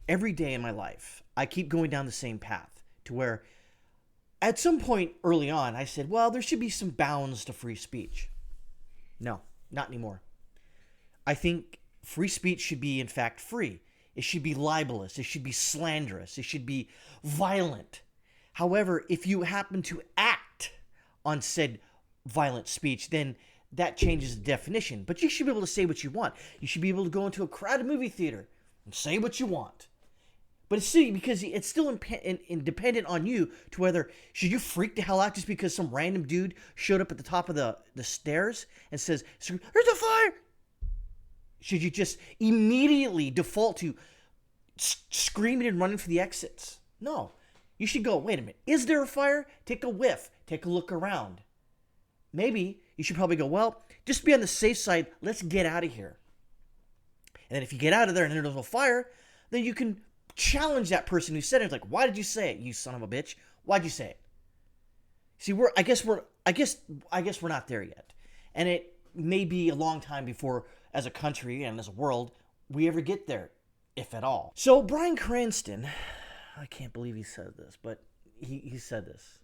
every day in my life, I keep going down the same path to where at some point early on, I said, well, there should be some bounds to free speech. No, not anymore. I think free speech should be, in fact, free. It should be libelous. It should be slanderous. It should be violent. However, if you happen to act on said violent speech, then that changes the definition. But you should be able to say what you want. You should be able to go into a crowded movie theater and say what you want. But it's still, because it's still dependent on you to whether, should you freak the hell out just because some random dude showed up at the top of the stairs and says, there's a fire? Should you just immediately default to screaming and running for the exits? No. You should go, wait a minute, is there a fire? Take a whiff. Take a look around. Maybe you should probably go, well, just be on the safe side. Let's get out of here. And then if you get out of there and there's no fire, then you can challenge that person who said it. It's like, why did you say it, you son of a bitch? Why'd you say it? See, I guess we're not there yet. And it may be a long time before, as a country and as a world, we ever get there, if at all. So Bryan Cranston, I can't believe he said this, but he said this.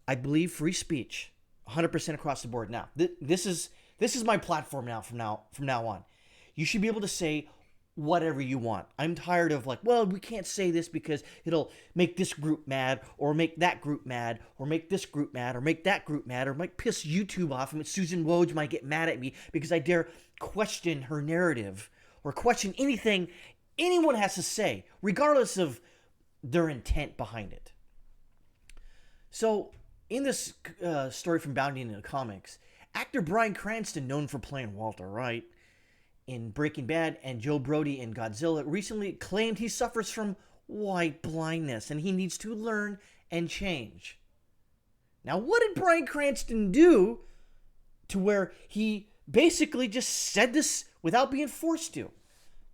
I believe free speech, 100% across the board. Now, this is my platform now. From now on, you should be able to say whatever you want. I'm tired of like, well, we can't say this because it'll make this group mad, or make that group mad, or make this group mad, or make that group mad, or might piss YouTube off, and Susan Woj might get mad at me because I dare question her narrative or question anything anyone has to say, regardless of their intent behind it. So, in this story from Bounding into the Comics, actor Bryan Cranston, known for playing Walter White in Breaking Bad and Joe Brody in Godzilla, recently claimed he suffers from white blindness and he needs to learn and change. Now, what did Bryan Cranston do to where he basically just said this without being forced to?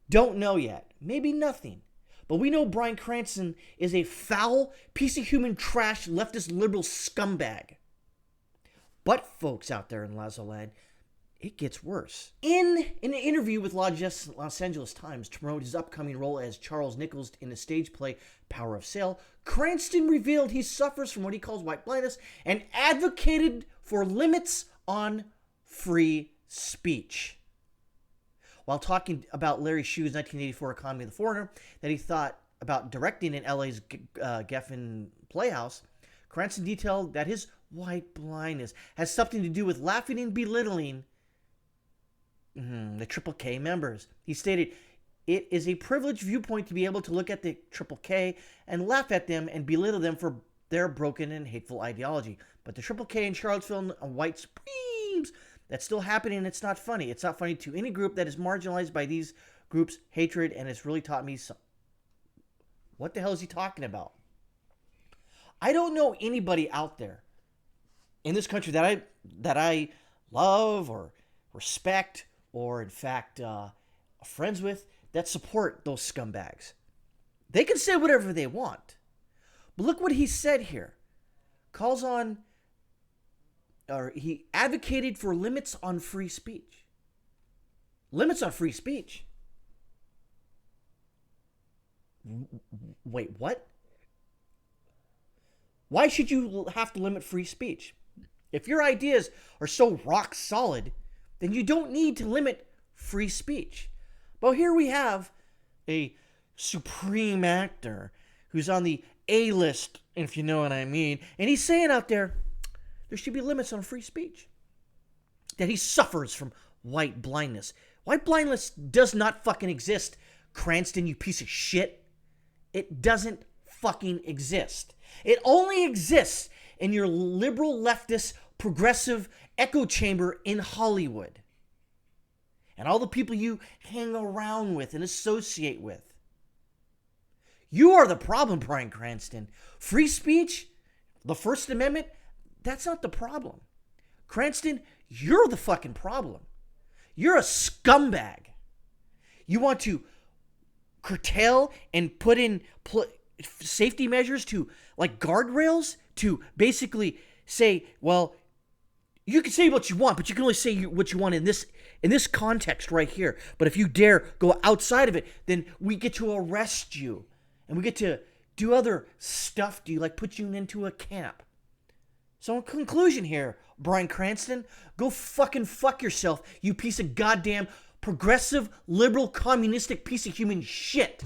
Don't know yet. Maybe nothing. But we know Bryan Cranston is a foul piece of human trash, leftist liberal scumbag. But folks out there in Lazoland, it gets worse. In an interview with Los Angeles Times to promote his upcoming role as Charles Nichols in the stage play Power of Sale, Cranston revealed he suffers from what he calls white blindness and advocated for limits on free speech. While talking about Larry Shue's 1984 Economy of the Foreigner that he thought about directing in LA's Geffen Playhouse, Cranston detailed that his white blindness has something to do with laughing and belittling the Triple K members. He stated, it is a privileged viewpoint to be able to look at the Triple K and laugh at them and belittle them for their broken and hateful ideology. But the Triple K in Charlottesville are white supremes. That's still happening, and it's not funny. It's not funny to any group that is marginalized by these groups' hatred, and it's really taught me some. What the hell is he talking about? I don't know anybody out there in this country that I love or respect or, in fact, are friends with that support those scumbags. They can say whatever they want. But look what he said here. Calls on, or he advocated for limits on free speech. Limits on free speech? Wait, what? Why should you have to limit free speech? If your ideas are so rock solid, then you don't need to limit free speech. But here we have a supreme actor who's on the A-list, if you know what I mean, and he's saying out there should be limits on free speech. That he suffers from white blindness. White blindness does not fucking exist, Cranston, you piece of shit. It doesn't fucking exist. It only exists in your liberal, leftist, progressive echo chamber in Hollywood. And all the people you hang around with and associate with. You are the problem, Bryan Cranston. Free speech, the First Amendment, that's not the problem. Cranston, you're the fucking problem. You're a scumbag. You want to curtail and put in safety measures to, like guardrails, to basically say, well, You can say what you want, but you can only say what you want in this context right here. But if you dare go outside of it, then we get to arrest you. And we get to do other stuff to you, like put you into a camp. So in conclusion here, Bryan Cranston, go fucking fuck yourself, you piece of goddamn progressive, liberal, communistic piece of human shit.